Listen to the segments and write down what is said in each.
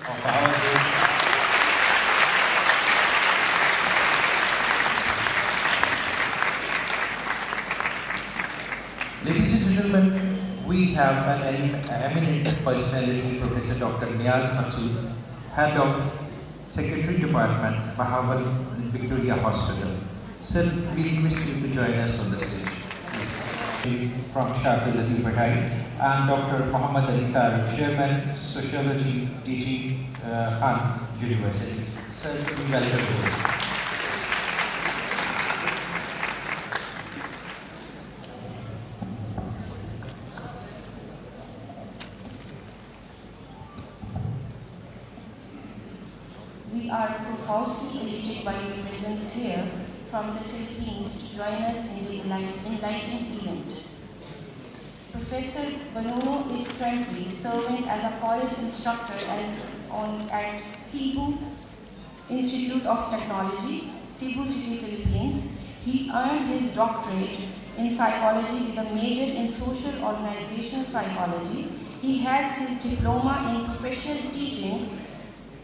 of our day. Ladies and gentlemen, we have an eminent personality, Professor Dr. Niaz Masood, Head of Secretary Department, Bahawal Victoria Hospital. Sir, we request you to join us on the stage. Yes. From Shahid Latif Bhatai and Dr. Muhammad Ali Tar, Chairman, Sociology, DG Khan University. Sir, we welcome you. We are profoundly elated by your presence here from the Philippines to join us in the enlightening event. Professor Bonono is currently serving as a college instructor at Cebu Institute of Technology, Cebu City, Philippines. He earned his doctorate in psychology with a major in social organizational psychology. He has his diploma in professional teaching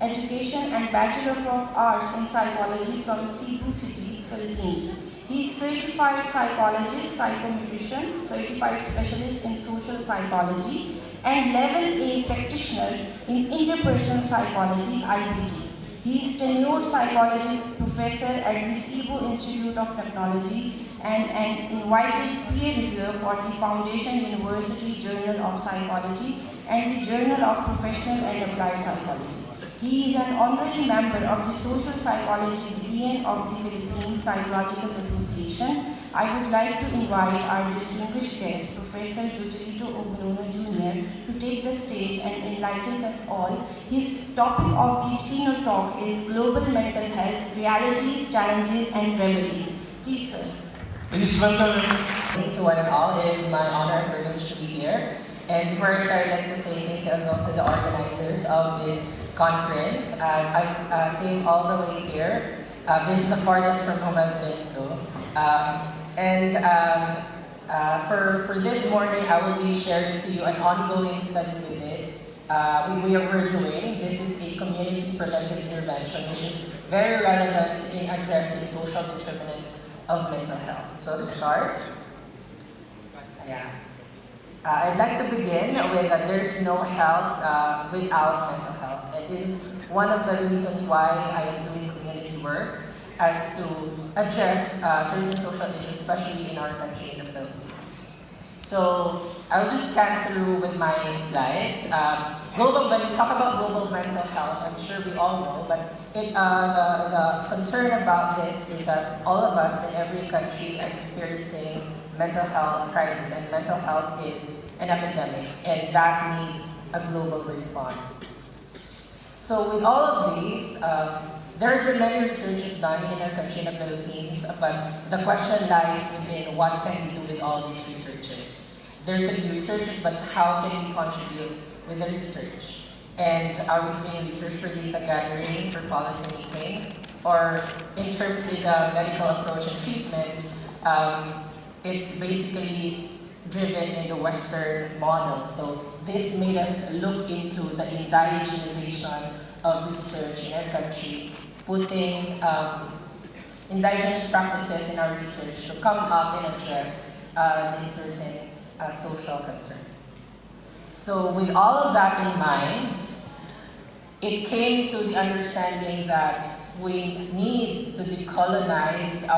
education and Bachelor of Arts in Psychology from Cebu City, Philippines. He is certified psychologist, psychometrician, certified specialist in social psychology, and level A practitioner in interpersonal psychology, IPT. He is tenured psychology professor at the Cebu Institute of Technology and an invited peer reviewer for the Foundation University Journal of Psychology and the Journal of Professional and Applied Psychology. He is an honorary member of the Social Psychology Division of the Philippine Psychological Association. I would like to invite our distinguished guest, Professor Joselito Bonono Jr., to take the stage and enlighten us all. His topic of the keynote talk is Global Mental Health, Realities, Challenges, and Remedies. Please, sir. Please welcome To one and all, it is my honor and privilege to be here. And before I start, I'd like to say thank you as well to the organizers of this conference. I came all the way here. This is the farthest from home I've been to. For this morning, I will be sharing to you an ongoing study with it. We're doing. This is a community preventive intervention, which is very relevant in addressing social determinants of mental health. So to start, I'd like to begin with that there's no health without mental health. It is one of the reasons why I am doing community work, as to address certain social issues, especially in our country, in the Philippines. So I'll just scan through with my slides. When we talk about global mental health, I'm sure we all know, but the concern about this is that all of us in every country are experiencing mental health crisis, and mental health is an epidemic, and that needs a global response. So with all of these, there's been many researches done in our country, in the Philippines, but the question lies in what can we do with all these researches. There can be researches, but how can we contribute with the research? And are we doing research for data gathering, for policy making, or in terms of the medical approach and treatment, it's basically driven in the Western model. So this made us look into the indigenization of research in our country, putting indigenous practices in our research to come up and address this certain social concern. So with all of that in mind, it came to the understanding that we need to decolonize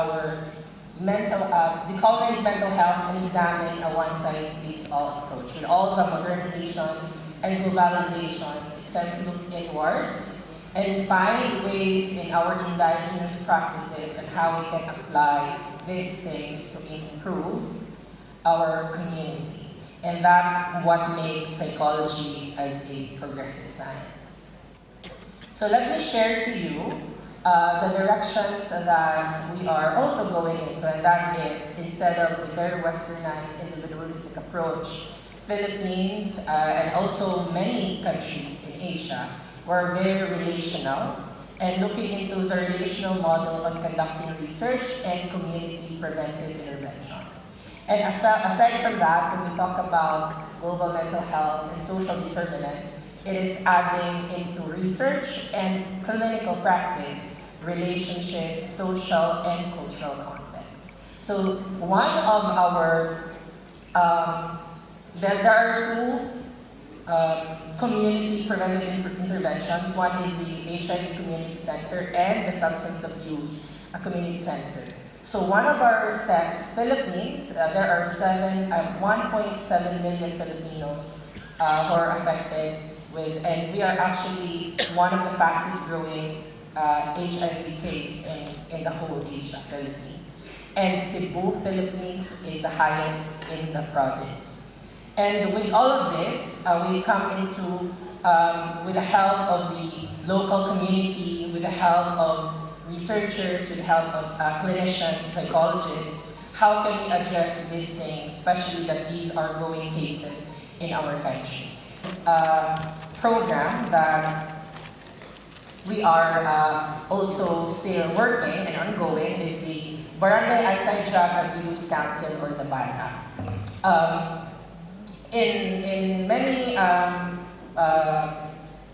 mental health and examine a one-size-fits-all approach. With all the modernization and globalization, it's time to look inward and find ways in our indigenous practices and how we can apply these things to improve our community. And that's what makes psychology as a progressive science. So let me share to you the directions that we are also going into, and that is, instead of the very westernized individualistic approach, Philippines and also many countries in Asia were very relational and looking into the relational model on conducting research and community preventive interventions. And aside from that, when we talk about global mental health and social determinants, it is adding into research and clinical practice, relationships, social and cultural context. So one of our, there are two community preventive interventions. One is the HIV Community Center and the Substance Abuse Community Center. So one of our steps, Philippines, there are 1.7 million Filipinos who are affected with, and we are actually one of the fastest growing HIV case in the whole Asia, Philippines. And Cebu, Philippines is the highest in the province. And with all of this, we come into, with the help of the local community, with the help of researchers, with the help of clinicians, psychologists, how can we address these things, especially that these are growing cases in our country. Program that we are also still working and ongoing is the Barangay Anti-Drug Abuse Council, or the BANA. In many,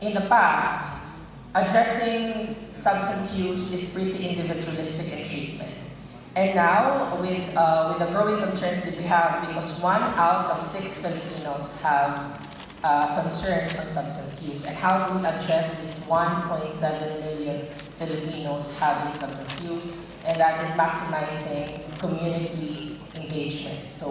in the past, addressing substance use is pretty individualistic in treatment. And now, with the growing concerns that we have, because 1 out of 6 Filipinos have concerns on substance use, and how do we address this 1.7 million Filipinos having substance use, and that is maximizing community engagement. So